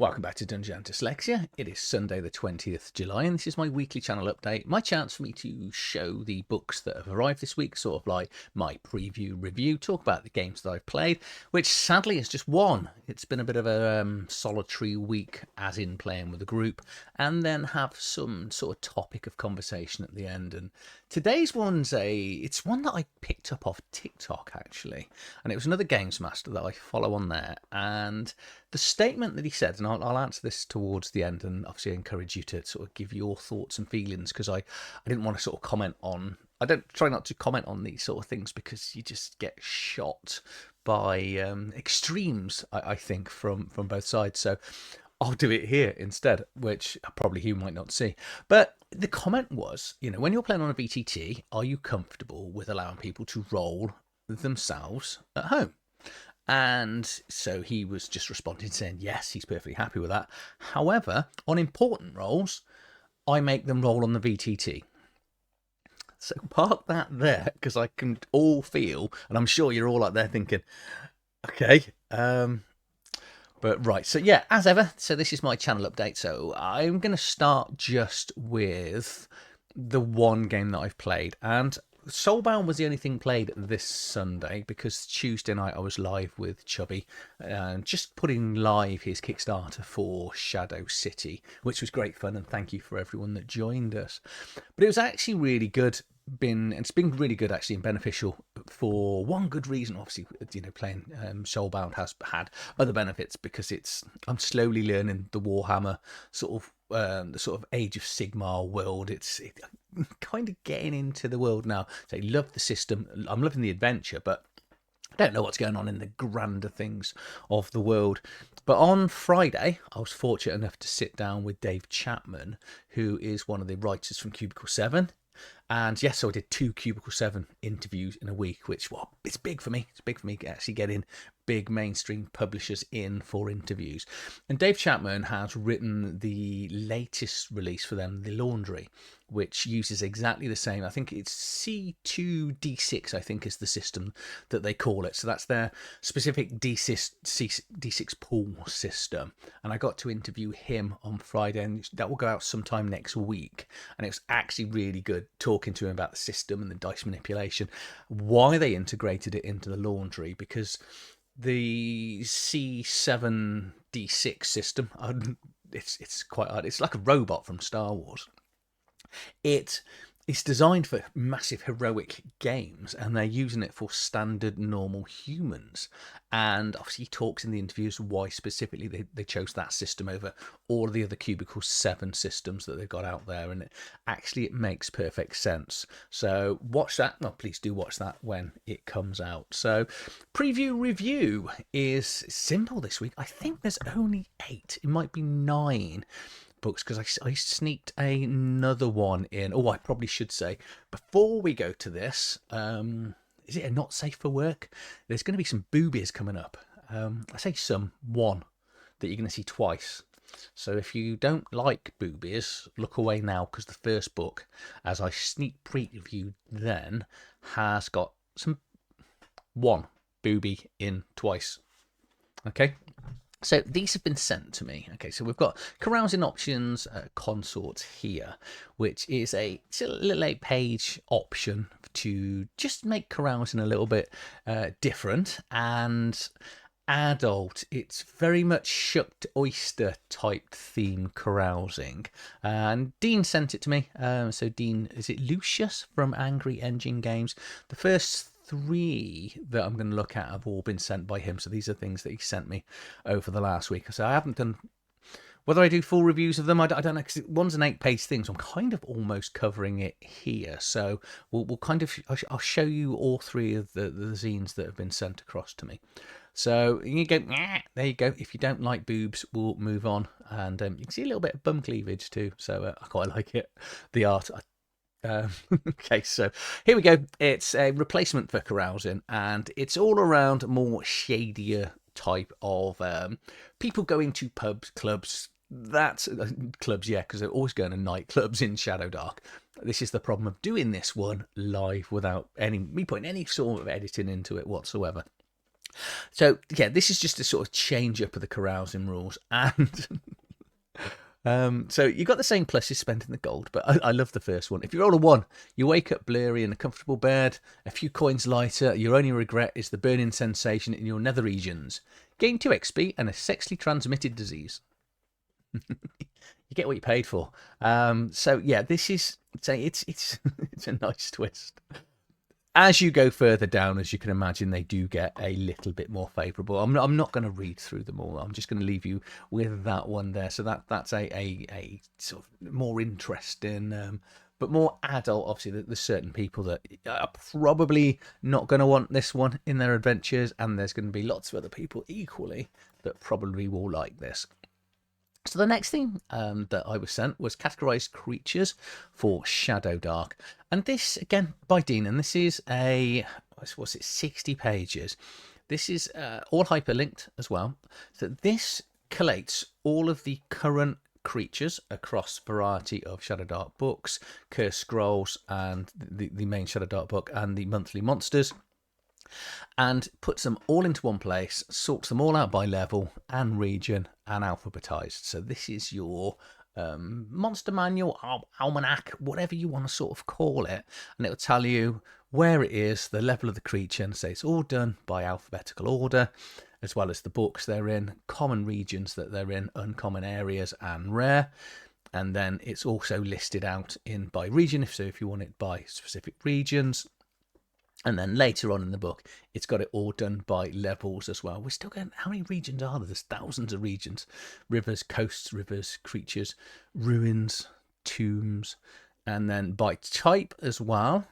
Welcome back to Dungeon and Dyslexia. It is Sunday the 20th July and this is my weekly channel update. My chance for me to show the books that have arrived this week, sort of like my preview review, talk about the games that I've played, which sadly is just one. It's been a bit of a solitary week as in playing with a group, and then have some sort of topic of conversation at the end. And today's it's one that I picked up off TikTok actually, and it was another games master that I follow on there, and the statement that he said, and I'll answer this towards the end, and obviously I encourage you to sort of give your thoughts and feelings, because I didn't want to sort of comment on, I don't try not to comment on these sort of things because you just get shot by extremes, I think, from both sides. So I'll do it here instead, which probably you might not see. But the comment was, when you're playing on a VTT, are you comfortable with allowing people to roll themselves at home? And so he was just responding saying, yes, he's perfectly happy with that. However, on important rolls, I make them roll on the VTT. So park that there, because I can all feel, and I'm sure you're all out there thinking, okay, but right, so yeah, as ever, so this is my channel update. So I'm going to start just with the one game that I've played, and Soulbound was the only thing played this Sunday because Tuesday night I was live with Chubby, just putting live his Kickstarter for Shadow City, which was great fun, and thank you for everyone that joined us. But it was actually really good. It's been really good actually and beneficial for one good reason. Obviously, playing Soulbound has had other benefits because I'm slowly learning the Warhammer sort of the sort of Age of Sigmar world. It's kind of getting into the world now. So I love the system. I'm loving the adventure, but I don't know what's going on in the grander things of the world. But on Friday, I was fortunate enough to sit down with Dave Chapman, who is one of the writers from Cubicle 7. And yes, so I did 2 Cubicle 7 interviews in a week, which, well, it's big for me. It's big for me actually getting big mainstream publishers in for interviews. And Dave Chapman has written the latest release for them, The Laundry, which uses exactly the same. I think it's C2D6, I think, is the system that they call it. So that's their specific D6 pool system. And I got to interview him on Friday, and that will go out sometime next week. And it was actually really good talking to him about the system and the dice manipulation, why they integrated it into The Laundry, because the C7D6 system, it's quite hard. It's like a robot from Star Wars. It's designed for massive heroic games, and they're using it for standard normal humans. And obviously he talks in the interviews why specifically they chose that system over all of the other Cubicle 7 systems that they've got out there, and it makes perfect sense. So watch that. Well, please do watch that when it comes out. So preview review is simple this week. I think there's only 8. It might be 9 books, because I sneaked another one in. Oh, I probably should say, before we go to this, is it a not safe for work? There's going to be some boobies coming up. I say one that you're going to see twice. So if you don't like boobies, look away now, because the first book, as I sneak preview then, has got one boobie in twice. Okay. So these have been sent to me. Okay, so we've got Carousing Options Consorts here, which is it's a little 8-page option to just make carousing a little bit different and adult. It's very much shucked oyster type theme carousing. And Dean sent it to me. So Dean, is it Lucius from Angry Engine Games? The first 3 that I'm going to look at have all been sent by him. So these are things that he sent me over the last week. So I haven't done, whether I do full reviews of them, I don't know, because one's an 8-page thing, so I'm kind of almost covering it here. So we'll kind of, I'll show you all 3 of the zines that have been sent across to me. So you go, there you go. If you don't like boobs, we'll move on. And you can see a little bit of bum cleavage too. So I quite like it. The art, okay, so here we go. It's a replacement for Carousing, and it's all around more shadier type of people going to pubs, clubs. That's clubs, yeah, because they're always going to nightclubs in Shadowdark. This is the problem of doing this one live without me putting any sort of editing into it whatsoever. So yeah, this is just a sort of change up of the carousing rules, and so you got the same pluses spent in the gold, but I love the first one. If you roll a 1, you wake up bleary in a comfortable bed, a few coins lighter. Your only regret is the burning sensation in your nether regions. Gain 2 XP and a sexually transmitted disease. You get what you paid for. So yeah, this is it's it's a nice twist. As you go further down, as you can imagine, they do get a little bit more favourable. I'm not going to read through them all. I'm just going to leave you with that one there. So that's a sort of more interesting, but more adult. Obviously, there's certain people that are probably not going to want this one in their adventures, and there's going to be lots of other people equally that probably will like this. So the next thing that I was sent was Categorized Creatures for Shadowdark. And this, again, by Dean, and this is what's it, 60 pages. This is all hyperlinked as well. So this collates all of the current creatures across a variety of Shadowdark books, Curse Scrolls, and the main Shadowdark book, and the monthly monsters, and puts them all into one place, sorts them all out by level and region and alphabetized. So this is your monster manual, almanac, whatever you want to sort of call it, and it'll tell you where it is, the level of the creature, and say it's all done by alphabetical order, as well as the books they're in, common regions that they're in, uncommon areas, and rare. And then it's also listed out in by region, if you want it by specific regions. And then later on in the book, it's got it all done by levels as well. We're still getting, how many regions are there? There's thousands of regions. Rivers, coasts, rivers, creatures, ruins, tombs, and then by type as well.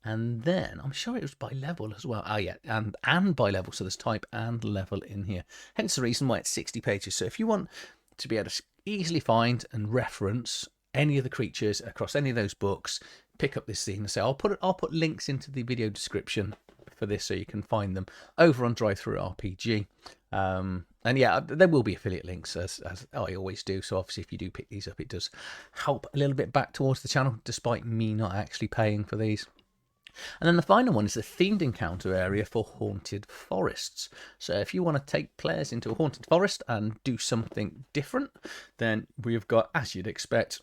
And then, I'm sure it was by level as well. Oh yeah, and by level, so there's type and level in here. Hence the reason why it's 60 pages. So if you want to be able to easily find and reference any of the creatures across any of those books, pick up this zine and say, I'll put links into the video description for this so you can find them over on DriveThruRPG. And yeah, there will be affiliate links as I always do. So obviously, if you do pick these up, it does help a little bit back towards the channel, despite me not actually paying for these. And then the final one is the themed encounter area for haunted forests. So if you want to take players into a haunted forest and do something different, then we've got, as you'd expect,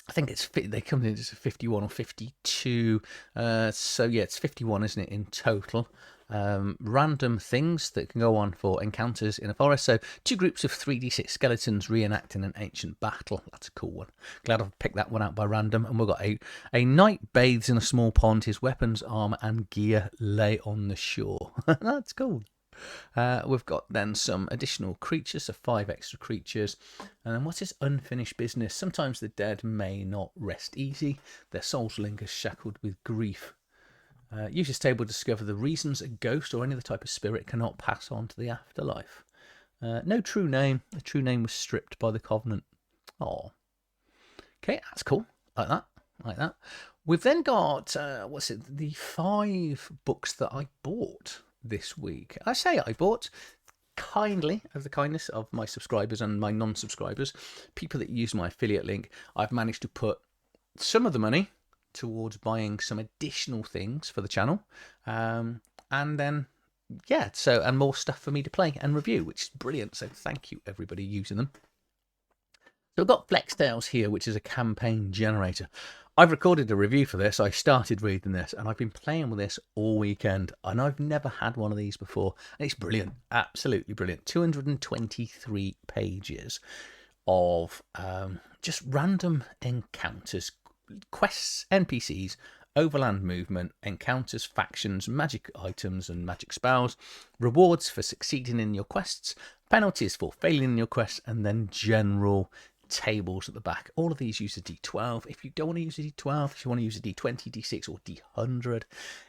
I think they come in as 51 or 52. So yeah, it's 51, isn't it, in total? Random things that can go on for encounters in a forest. So 2 groups of 3d6 skeletons reenacting an ancient battle. That's a cool one. Glad I've picked that one out by random. And we've got a knight bathes in a small pond. His weapons, armor, and gear lay on the shore. That's cool. We've got then some additional creatures, so 5 extra creatures. And then what's this unfinished business? Sometimes the dead may not rest easy. Their souls linger shackled with grief. Use this table to discover the reasons a ghost or any other type of spirit cannot pass on to the afterlife. No true name. The true name was stripped by the Covenant. Oh. Okay, that's cool. Like that. We've then got, the 5 books that I bought this week. I say I bought kindly, of the kindness of my subscribers and my non-subscribers, people that use my affiliate link. I've managed to put some of the money towards buying some additional things for the channel, and then yeah, and more stuff for me to play and review, which is brilliant. So thank you everybody using them. So I've got FlexTales here, which is a campaign generator. I've recorded a review for this. I started reading this and I've been playing with this all weekend, and I've never had one of these before. And it's brilliant, absolutely brilliant. 223 pages of just random encounters, quests, NPCs, overland movement, encounters, factions, magic items and magic spells, rewards for succeeding in your quests, penalties for failing in your quests, and then general tables at the back. All of these use a D12. If you don't want to use a D12, if you want to use a D20, D6 or D100,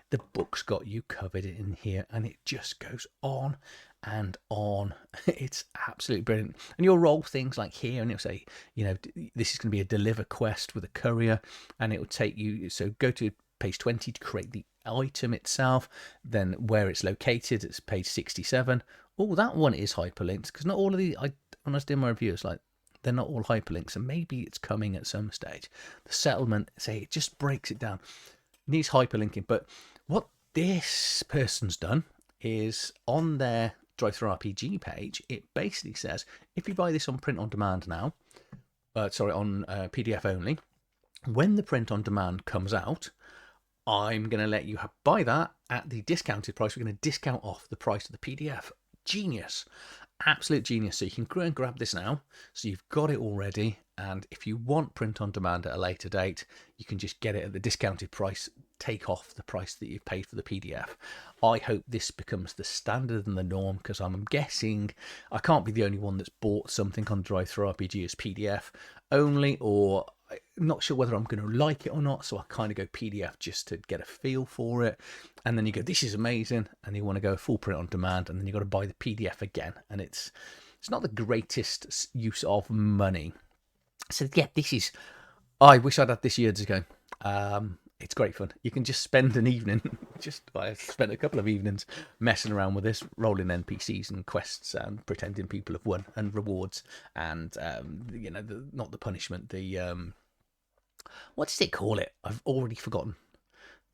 the book's got you covered in here, and it just goes on and on. It's absolutely brilliant. And you'll roll things like here, and it'll say, this is going to be a deliver quest with a courier, and it will take you, so go to page 20 to create the item itself, then where it's located, it's page 67. Oh, that one is hyperlinked, because not all of these, when I was doing my review, it's like, they're not all hyperlinks, and maybe it's coming at some stage. The settlement, say, it just breaks it down. It needs hyperlinking, but what this person's done is on their DriveThruRPG page. It basically says if you buy this on print on demand now, on PDF only, when the print on demand comes out, I'm going to let you buy that at the discounted price. We're going to discount off the price of the PDF. Genius. Absolute genius. So you can go and grab this now. So you've got it already. And if you want print on demand at a later date, you can just get it at the discounted price, take off the price that you've paid for the PDF. I hope this becomes the standard and the norm, because I'm guessing I can't be the only one that's bought something on DriveThruRPG as PDF only, or I'm not sure whether I'm going to like it or not, so I kind of go PDF just to get a feel for it. And then you go, this is amazing, and you want to go full print on demand, and then you've got to buy the PDF again, and it's not the greatest use of money. So yeah, I wish I'd had this years ago. It's great fun. You can just spend an evening, I spent a couple of evenings messing around with this, rolling NPCs and quests and pretending people have won, and rewards, and not the punishment, what does it call it? I've already forgotten.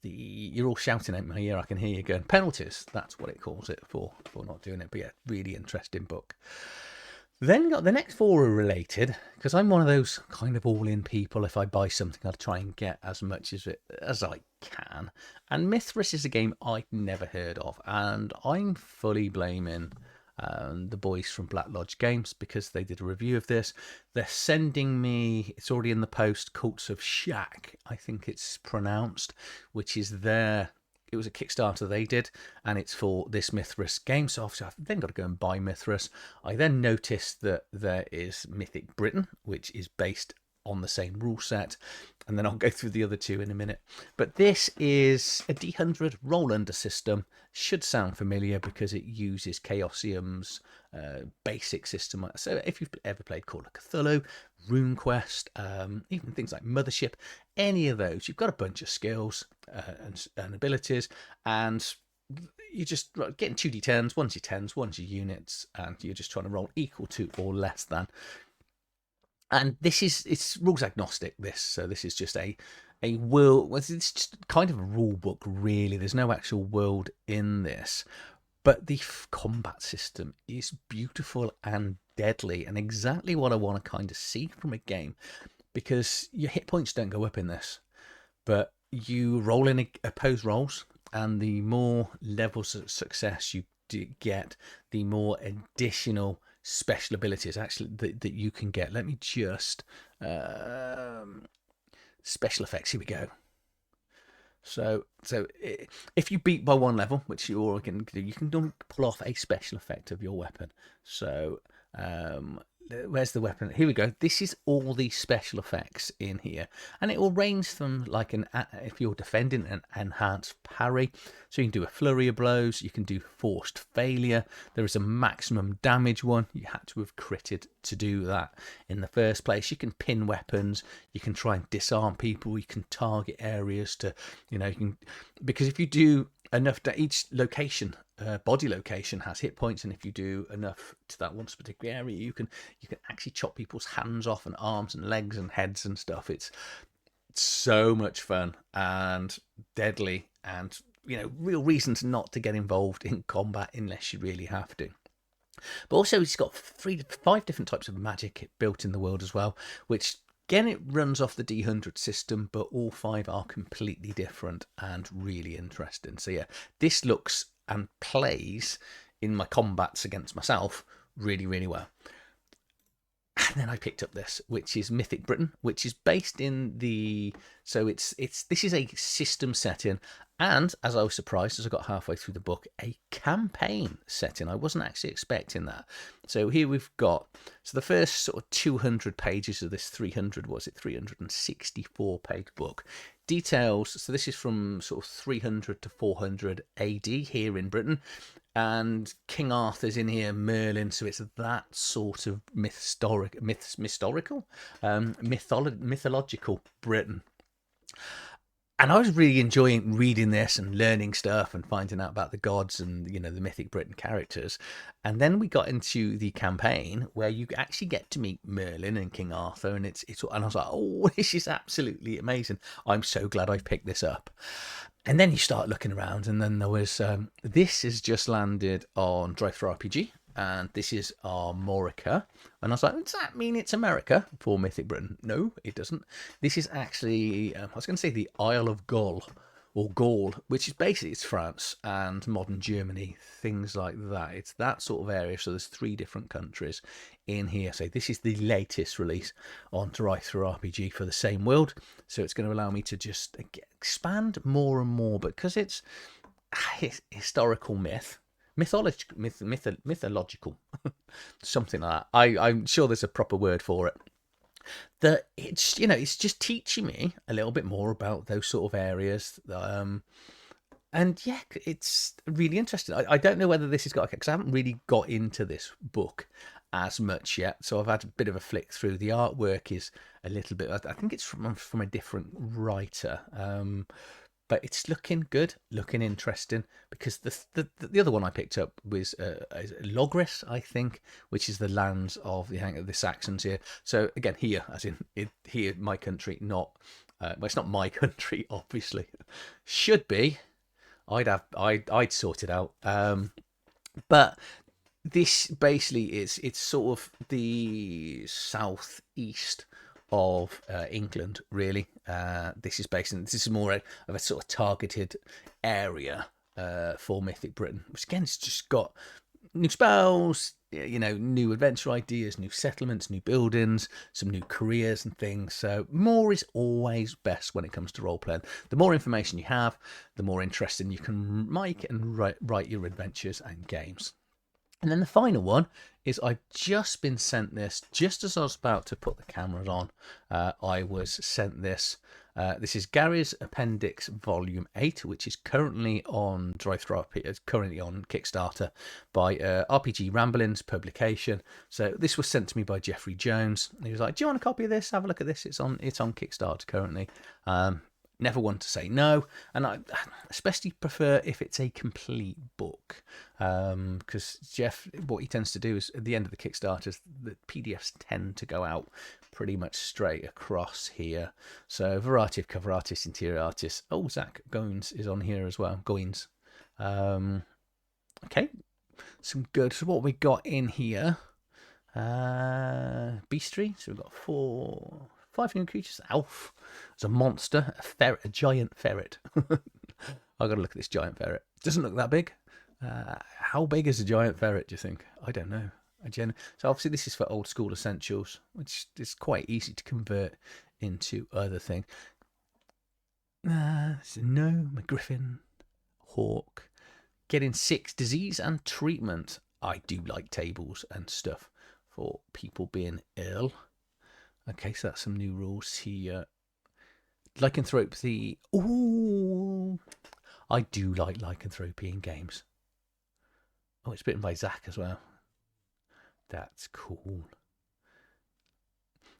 You're all shouting at my ear, I can hear you going, penalties. That's what it calls it for not doing it. But yeah, really interesting book. Then got the next four are related, because I'm one of those kind of all-in people. If I buy something, I'll try and get as much as I can. And Mythras is a game I'd never heard of, and I'm fully blaming the boys from Black Lodge Games, because they did a review of this. They're sending me, it's already in the post, Cults of Shack, I think it's pronounced, which is it was a Kickstarter they did, and it's for this Mythras game. So obviously I've then got to go and buy Mythras. I then noticed that there is Mythic Britain, which is based on the same rule set, and then I'll go through the other two in a minute. But this is a D100 roll under system. Should sound familiar because it uses Chaosium's basic system. So if you've ever played Call of Cthulhu, RuneQuest, even things like Mothership, any of those, you've got a bunch of skills and abilities, and you're just getting 2d10s, one's your 10s, one's your units, and you're just trying to roll equal to or less than. And it's rules agnostic, so this is just a world. It's just kind of a rule book, really. There's no actual world in this, but the combat system is beautiful and deadly, and exactly what I want to kind of see from a game, because your hit points don't go up in this, but you roll in opposed rolls, and the more levels of success you get, the more additional special abilities actually that you can get. Let me just special effects, here we go. So if you beat by one level, which you all can do, you can pull off a special effect of your weapon. So where's the weapon? Here we go. This is all the special effects in here, and it will range from like if you're defending, an enhanced parry, so you can do a flurry of blows, you can do forced failure. There is a maximum damage one. You had to have critted to do that in the first place. You can pin weapons, you can try and disarm people, you can target areas to, you can, because if you do enough to each location, body location has hit points, and if you do enough to that one particular area, you can actually chop people's hands off and arms and legs and heads and stuff. It's so much fun and deadly, and real reasons not to get involved in combat unless you really have to. But also it's got 3 to 5 different types of magic built in the world as well, which again, it runs off the D100 system, but all 5 are completely different and really interesting. So yeah, this looks and plays in my combats against myself really, really well. And then I picked up this, which is Mythic Britain, which is based in this is a system setting, and as I was surprised as I got halfway through the book, a campaign setting. I wasn't actually expecting that. So here we've got, the first sort of 200 pages of this 364 page book details. So this is from sort of 300 to 400 AD here in Britain. And King Arthur's in here, Merlin, so it's that sort of mythological Britain. And I was really enjoying reading this and learning stuff and finding out about the gods and, you know, the Mythic Britain characters. And then we got into the campaign where you actually get to meet Merlin and King Arthur, and and I was like, oh, this is absolutely amazing. I'm so glad I picked this up. And then you start looking around, and then there was this has just landed on TTRPG, and this is Amorica. And I was like, does that mean it's America for Mythic Britain? No, it doesn't. This is actually, I was going to say the Isle of Gaul, or Gaul, which is basically it's France and modern Germany, things like that. It's that sort of area. So there's 3 different countries in here. So this is the latest release on TTRPG for the same world. So it's going to allow me to just expand more and more, because it's historical mythological, something like that. I'm sure there's a proper word for it. That it's, you know, it's just teaching me a little bit more about those sort of areas. And yeah, it's really interesting. I don't know whether this has got, because I haven't really got into this book as much yet, so I've had a bit of a flick through. The artwork is a little bit, I think it's from a different writer, but it's looking good, looking interesting, because the other one I picked up was Logres, I think, which is the lands of the Saxons here. So again, here, as in here, my country, not well, it's not my country, obviously. Should be. I'd sort it out. But this basically it's sort of the southeast of England, really. This is more of a sort of targeted area for Mythic Britain, which again has just got new spells, you know, new adventure ideas, new settlements, new buildings, some new careers and things. So more is always best when it comes to role playing. The more information you have, the more interesting you can make and write your adventures and games. And then the final one is I've just been sent this just as I was about to put the cameras on. I was sent this. This is Gary's Appendix Volume 8, which is currently on currently on Kickstarter by RPG Ramblings publication. So this was sent to me by Jeffrey Jones. He was like, "Do you want a copy of this? Have a look at this. It's on Kickstarter currently." Never want to say no, and I especially prefer if it's a complete book, because Jeff, what he tends to do is at the end of the Kickstarters, the PDFs tend to go out pretty much straight across here. So a variety of cover artists, interior artists. Oh, Zach Goins is on here as well. Goins. Okay, some good. So what we got in here? Beastry. So we've got 5 new creatures. Elf. There's a monster, a ferret, a giant ferret. I got to look at this giant ferret. Doesn't look that big. How big is a giant ferret, do you think? I don't know. So obviously this is for old school essentials, which is quite easy to convert into other things. Gnome, a griffin, hawk. Getting 6 disease and treatment. I do like tables and stuff for people being ill. Okay, so that's some new rules here. Lycanthropy. Ooh, I do like lycanthropy in games. Oh, it's written by Zach as well. That's cool.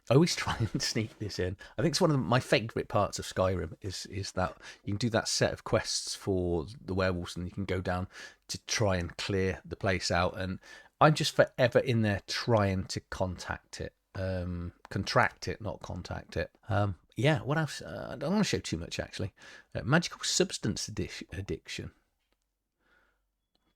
I always try and sneak this in. I think it's one of my favourite parts of Skyrim is that you can do that set of quests for the werewolves, and you can go down to try and clear the place out. And I'm just forever in there trying to contract it, not contact it. Yeah, what else? I don't want to show too much, actually. Magical substance addiction.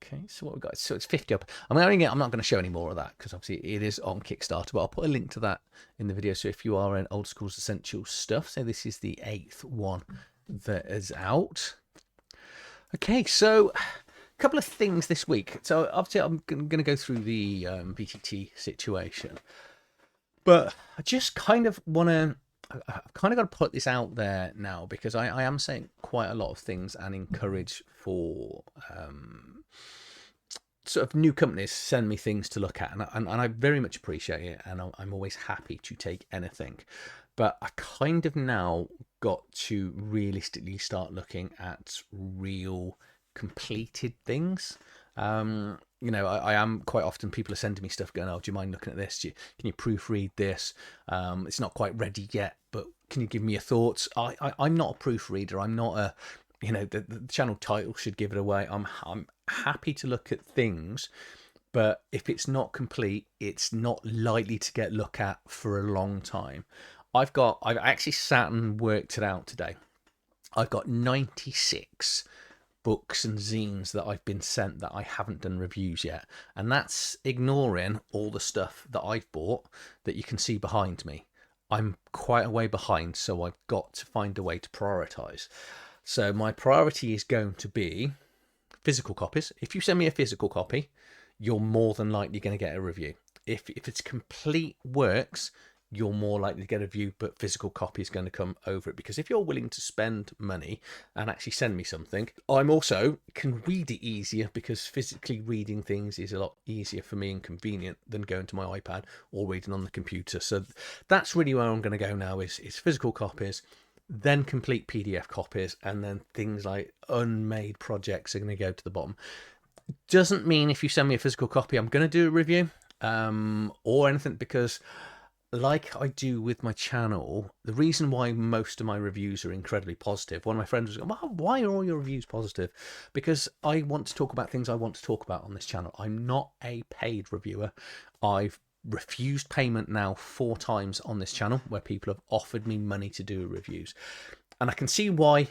Okay, so what we've got, so it's 50 up. I'm not going to show any more of that, because obviously it is on Kickstarter, but I'll put a link to that in the video. So if you are in old school's essential stuff, so this is the 8th one that is out. Okay, so a couple of things this week. So obviously I'm going to go through the VTT situation, but I just kind of want to, I've kind of got to put this out there now, because I am saying quite a lot of things and encourage for sort of new companies send me things to look at, and I very much appreciate it, and I'm always happy to take anything. But I kind of now got to realistically start looking at real completed things. You know, I am quite often, people are sending me stuff going, "Oh, do you mind looking at this? Can you proofread this? It's not quite ready yet, but can you give me your thoughts? I'm not a proofreader. I'm not a, the channel title should give it away. I'm happy to look at things, but if it's not complete, it's not likely to get looked at for a long time. I've actually sat and worked it out today. I've got 96 books and zines that I've been sent that I haven't done reviews yet. And that's ignoring all the stuff that I've bought that you can see behind me. I'm quite a way behind, so I've got to find a way to prioritize. So my priority is going to be physical copies. If you send me a physical copy, you're more than likely going to get a review. If it's complete works, you're more likely to get a review, but physical copy is going to come over it. Because if you're willing to spend money and actually send me something, I'm also can read it easier, because physically reading things is a lot easier for me and convenient than going to my iPad or reading on the computer. So that's really where I'm going to go now is physical copies, then complete PDF copies, and then things like unmade projects are going to go to the bottom. Doesn't mean if you send me a physical copy, I'm going to do a review or anything, because like I do with my channel, the reason why most of my reviews are incredibly positive, one of my friends was going, well, why are all your reviews positive? Because I want to talk about things I want to talk about on this channel. I'm not a paid reviewer. I've refused payment now 4 times on this channel where people have offered me money to do reviews. And I can see why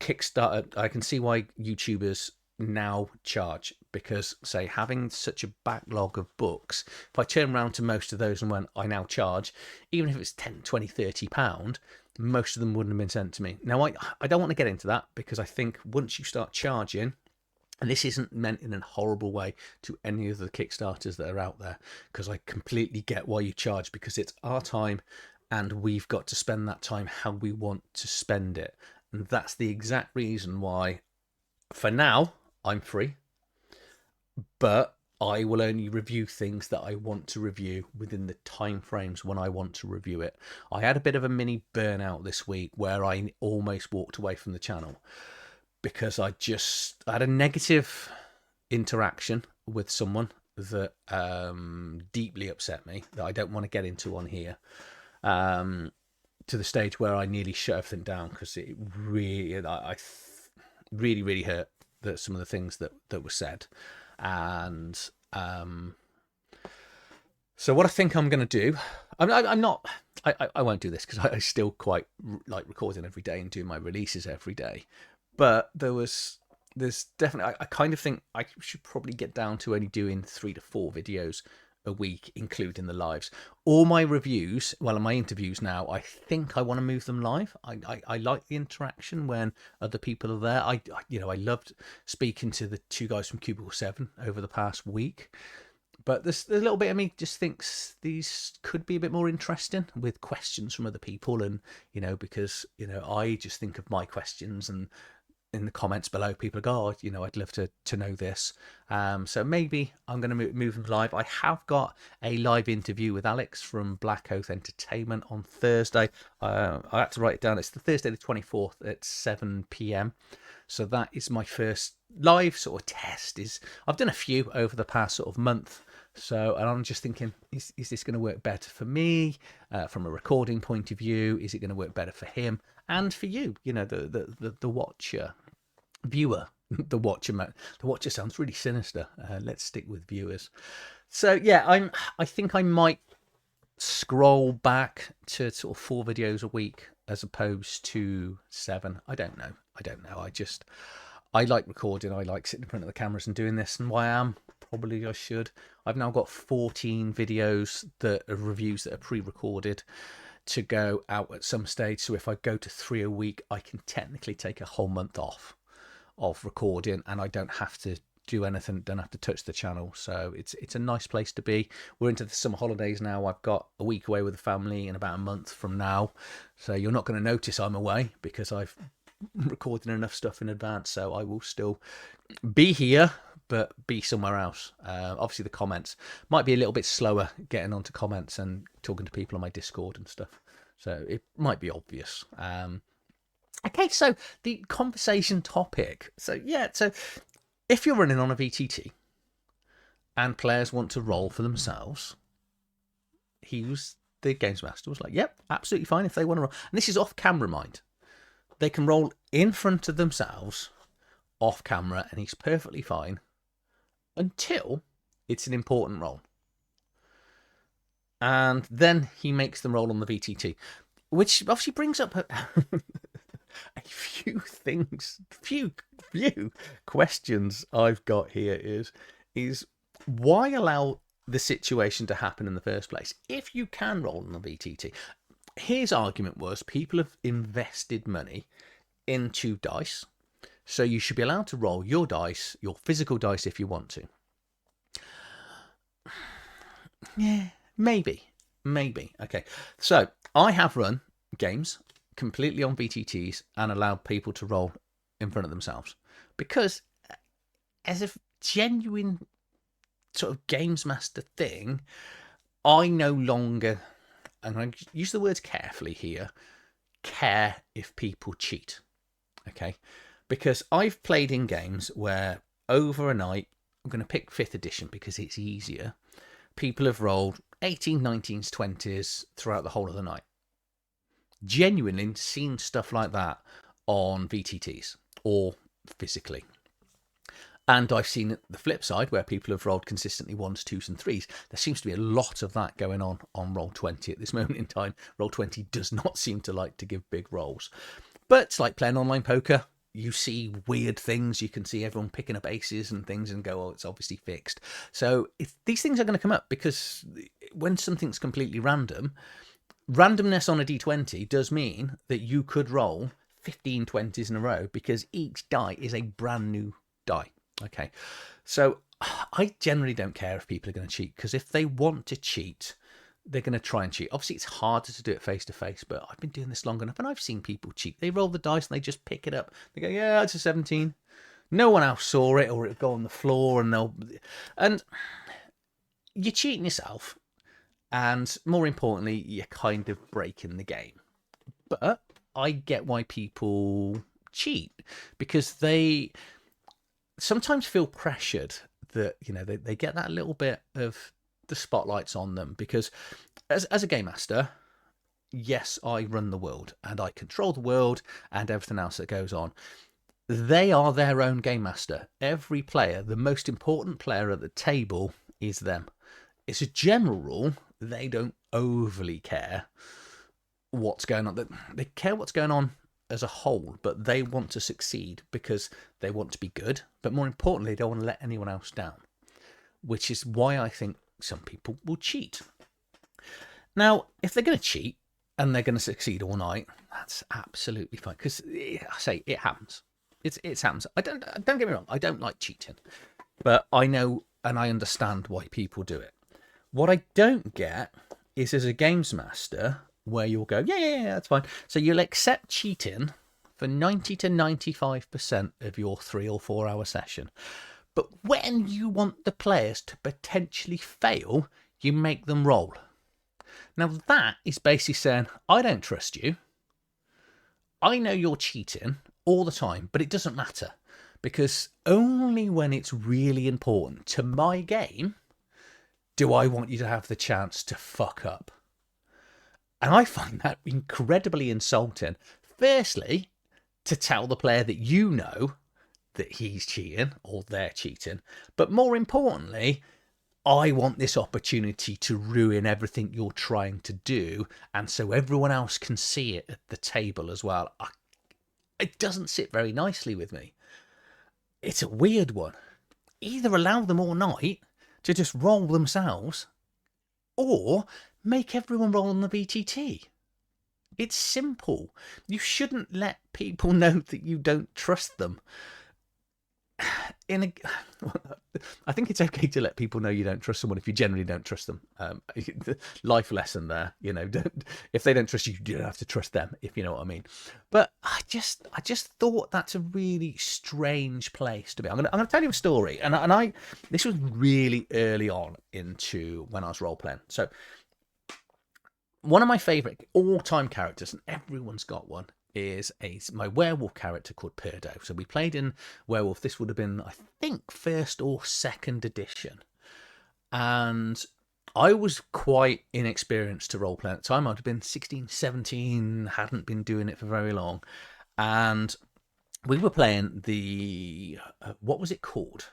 I can see why YouTubers now charge, because say having such a backlog of books, if I turn around to most of those and went, I now charge, even if it's 10, 20, 30 pound, most of them wouldn't have been sent to me. Now I don't want to get into that, because I think once you start charging, and this isn't meant in a horrible way to any of the Kickstarters that are out there, because I completely get why you charge, because it's our time and we've got to spend that time how we want to spend it. And that's the exact reason why for now I'm free, but I will only review things that I want to review within the time frames when I want to review it. I had a bit of a mini burnout this week where I almost walked away from the channel because I had a negative interaction with someone that deeply upset me, that I don't want to get into on here, to the stage where I nearly shut everything down, because it really, really hurt that some of the things that were said. And so what I think I'm going to do, I won't do this, because I still quite like recording every day and doing my releases every day. But there's definitely, I kind of think I should probably get down to only doing 3 to 4 videos a week, including the lives. All my reviews, well, my interviews now, I think I want to move them live. I like the interaction when other people are there. I loved speaking to the 2 guys from Cubicle 7 over the past week. But there's a little bit of me just thinks these could be a bit more interesting with questions from other people, and because I just think of my questions, and in the comments below people go, oh, I'd love to know this. So maybe I'm going to move them live. I have got a live interview with Alex from Black Oath Entertainment on Thursday. I had to write it down. It's the Thursday the 24th at 7 p.m. So that is my first live sort of test. I've done a few over the past sort of month. So, and I'm just thinking, is this going to work better for me from a recording point of view? Is it going to work better for him and for you? The watcher. Viewer, the watcher sounds really sinister. Let's stick with viewers. So yeah, I think I might scroll back to sort of 4 videos a week as opposed to 7. I don't know. I like recording. I like sitting in front of the cameras and doing this, and probably I should. I've now got 14 videos that are reviews that are pre-recorded to go out at some stage. So if I go to 3 a week, I can technically take a whole month off of recording, and I don't have to do anything, don't have to touch the channel. So it's a nice place to be. We're into the summer holidays now. I've got a week away with the family in about a month from now, so you're not going to notice I'm away, because I've recorded enough stuff in advance. So I will still be here, but be somewhere else. Obviously the comments might be a little bit slower getting onto comments and talking to people on my Discord and stuff, so it might be obvious. Okay, so the conversation topic. So if you're running on a VTT and players want to roll for themselves, here's the games master was like, yep, absolutely fine if they want to roll. And this is off camera, mind. They can roll in front of themselves off camera, and he's perfectly fine until it's an important roll. And then he makes them roll on the VTT, which obviously brings up a few things, few questions I've got here is why allow the situation to happen in the first place if you can roll on the VTT? His argument was people have invested money into dice, so you should be allowed to roll your dice, your physical dice, if you want to. Yeah, maybe. Okay, so I have run games completely on VTTs and allowed people to roll in front of themselves because as a genuine sort of games master thing, I no longer, and I use the words carefully here, care if people cheat. Okay, because I've played in games where over a night, I'm going to pick 5th edition because it's easier, people have rolled 18, 19s, 20s throughout the whole of the night. Genuinely seen stuff like that on VTTs or physically. And I've seen the flip side where people have rolled consistently 1s, 2s and 3s. There seems to be a lot of that going on Roll20 at this moment in time. Roll20 does not seem to like to give big rolls. But it's like playing online poker. You see weird things. You can see everyone picking up aces and things and go, oh, it's obviously fixed. So these things are going to come up because when something's completely random, randomness on a D20 does mean that you could roll 15 20s in a row because each die is a brand new die. Okay, so I generally don't care if people are going to cheat because if they want to cheat, they're going to try and cheat. Obviously, it's harder to do it face to face, but I've been doing this long enough and I've seen people cheat. They roll the dice and they just pick it up. They go, yeah, it's a 17. No one else saw it, or it'll go on the floor and you're cheating yourself. And more importantly, you're kind of breaking the game. But I get why people cheat because they sometimes feel pressured that, you know, they get that little bit of the spotlights on them because as a game master, yes, I run the world and I control the world and everything else that goes on. They are their own game master. Every player, the most important player at the table is them. It's a general rule. They don't overly care what's going on. They care what's going on as a whole, but they want to succeed because they want to be good. But more importantly, they don't want to let anyone else down, which is why I think some people will cheat. Now, if they're going to cheat and they're going to succeed all night, that's absolutely fine because I say it happens. It happens. Don't get me wrong. I don't like cheating, but I know and I understand why people do it. What I don't get is as a games master where you'll go, yeah, that's fine. So you'll accept cheating for 90 to 95% of your 3 or 4 hour session. But when you want the players to potentially fail, you make them roll. Now that is basically saying, I don't trust you. I know you're cheating all the time, but it doesn't matter because only when it's really important to my game do I want you to have the chance to fuck up. And I find that incredibly insulting. Firstly, to tell the player that you know that he's cheating or they're cheating. But more importantly, I want this opportunity to ruin everything you're trying to do. And so everyone else can see it at the table as well. It doesn't sit very nicely with me. It's a weird one. Either allow them all night to just roll themselves, or make everyone roll on the VTT. It's simple. You shouldn't let people know that you don't trust them. I think it's okay to let people know you don't trust someone if you generally don't trust them. Life lesson there, you know. If they don't trust you, you don't have to trust them, if you know what I mean. But I just thought that's a really strange place to be. I'm gonna tell you a story, and this was really early on into when I was role playing. So one of my favourite all-time characters, and everyone's got one, is my werewolf character called Perdo. So we played in Werewolf. This would have been, I think, 1st or 2nd edition. And I was quite inexperienced to roleplay at the time. I'd have been 16, 17, hadn't been doing it for very long. And we were playing the, what was it called?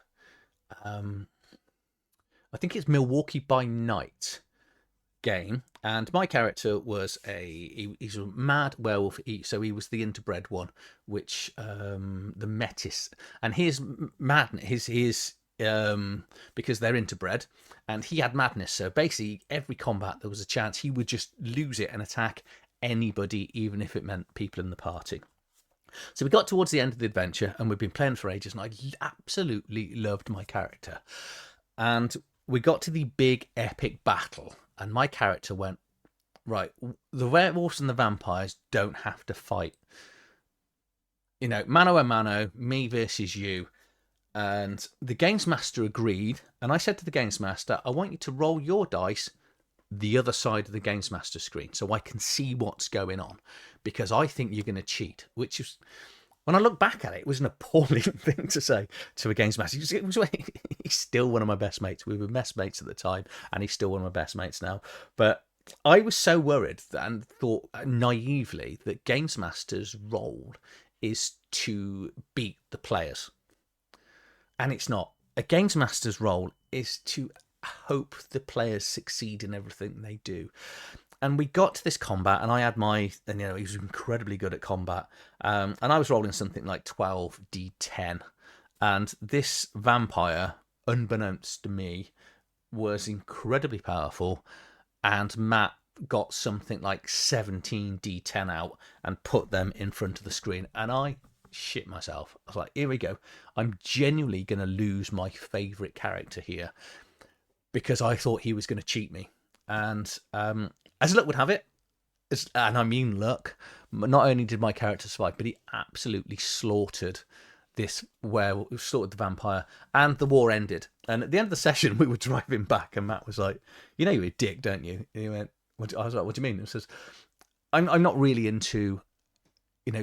I think it's Milwaukee by Night game, and my character was he's a mad werewolf. So he was the interbred one, which the Metis, and his madness, his because they're interbred, and he had madness. So basically, every combat there was a chance he would just lose it and attack anybody, even if it meant people in the party. So we got towards the end of the adventure, and we've been playing for ages, and I absolutely loved my character. And we got to the big epic battle, and my character went, right, the werewolves and the vampires don't have to fight. You know, mano a mano, me versus you. And the games master agreed, and I said to the games master, I want you to roll your dice the other side of the games master screen so I can see what's going on, because I think you're going to cheat, which is, when I look back at it, it was an appalling thing to say to a games master. He's still one of my best mates. We were best mates at the time, and he's still one of my best mates now. But I was so worried and thought naively that games master's role is to beat the players. And it's not. A games master's role is to hope the players succeed in everything they do. And we got to this combat, and I had and he was incredibly good at combat. And I was rolling something like 12d10. And this vampire, unbeknownst to me, was incredibly powerful. And Matt got something like 17d10 out and put them in front of the screen. And I shit myself. I was like, here we go. I'm genuinely going to lose my favourite character here, because I thought he was going to cheat me. And as luck would have it, and I mean luck, not only did my character survive, but he absolutely slaughtered this werewolf, slaughtered the vampire, and the war ended. And at the end of the session, we were driving back, and Matt was like, you know you're a dick, don't you? And he went, I was like, what do you mean? He says, I'm not really into,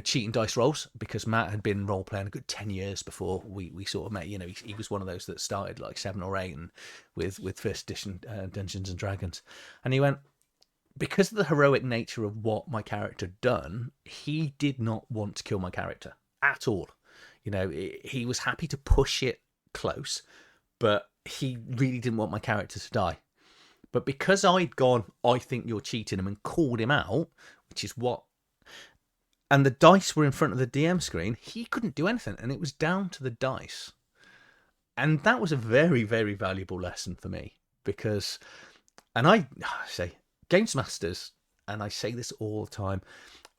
cheating dice rolls, because Matt had been role playing a good 10 years before we sort of met. He was one of those that started like 7 or 8 and with first edition Dungeons and Dragons. And he went, because of the heroic nature of what my character had done, he did not want to kill my character at all. He was happy to push it close, but he really didn't want my character to die. But because I'd gone, I think you're cheating him, and called him out, which is what, and the dice were in front of the DM screen, he couldn't do anything, and it was down to the dice. And that was a very, very valuable lesson for me, because, and I say, games masters, and I say this all the time,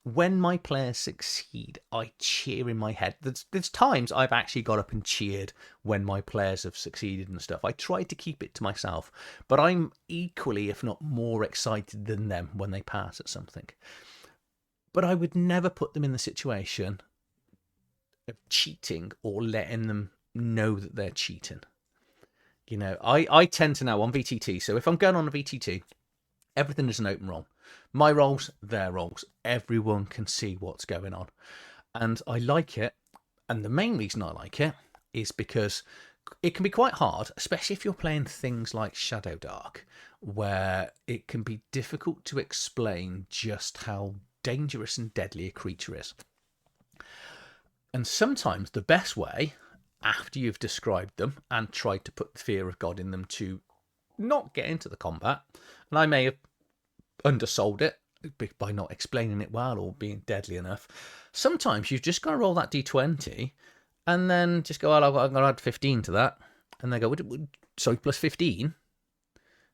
when my players succeed, I cheer in my head. There's times I've actually got up and cheered when my players have succeeded and stuff. I try to keep it to myself, but I'm equally, if not more, excited than them when they pass at something. But I would never put them in the situation of cheating or letting them know that they're cheating. I tend to know on VTT, so if I'm going on a VTT, everything is an open roll. My rolls, their rolls. Everyone can see what's going on. And I like it. And the main reason I like it is because it can be quite hard, especially if you're playing things like Shadowdark, where it can be difficult to explain just how dangerous and deadly a creature is. And sometimes the best way, after you've described them and tried to put the fear of God in them, to not get into the combat, and I may have undersold it by not explaining it well or being deadly enough, sometimes you've just got to roll that d20 and then just go, I'm going to add 15 to that. And they go, sorry, plus 15?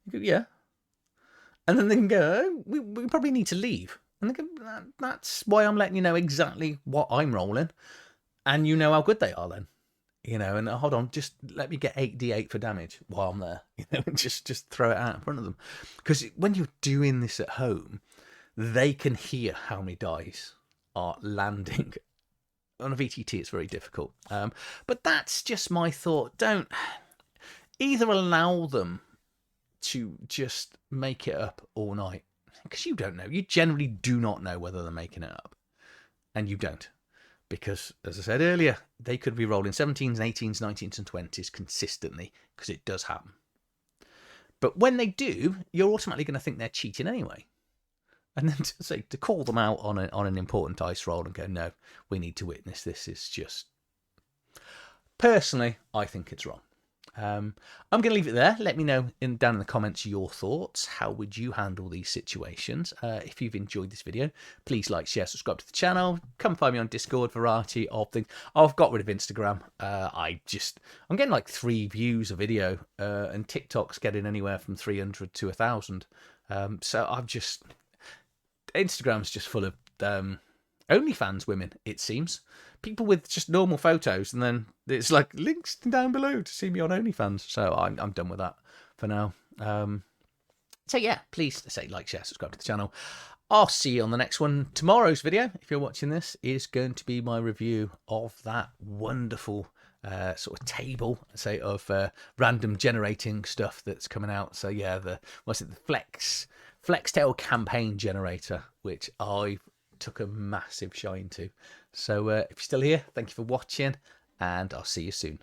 You go, yeah. And then they can go, we probably need to leave. And they go, that's why I'm letting you know exactly what I'm rolling, and you know how good they are then. And hold on, just let me get 8d8 for damage while I'm there. And just throw it out in front of them. Because when you're doing this at home, they can hear how many dice are landing. On a VTT, it's very difficult. But that's just my thought. Don't either allow them to just make it up all night, because you don't know. You generally do not know whether they're making it up. And you don't. Because, as I said earlier, they could be rolling 17s, 18s, 19s and 20s consistently, because it does happen. But when they do, you're automatically going to think they're cheating anyway. And then to call them out on an important dice roll and go, no, we need to witness this is just... Personally, I think it's wrong. I'm going to leave it there. Let me know down in the comments your thoughts. How would you handle these situations? If you've enjoyed this video, please like, share, subscribe to the channel. Come find me on Discord, variety of things. I've got rid of Instagram. I'm getting like 3 views a video, and TikTok's getting anywhere from 300 to 1,000. So Instagram's just full of OnlyFans women, it seems. People with just normal photos, and then it's like links down below to see me on OnlyFans. So I'm done with that for now. So yeah, please say like, share, subscribe to the channel. I'll see you on the next one. Tomorrow's video, if you're watching this, is going to be my review of that wonderful sort of table, say, of random generating stuff that's coming out. So yeah, the FlexTale campaign generator, which I took a massive shine to. So if you're still here, thank you for watching, and I'll see you soon.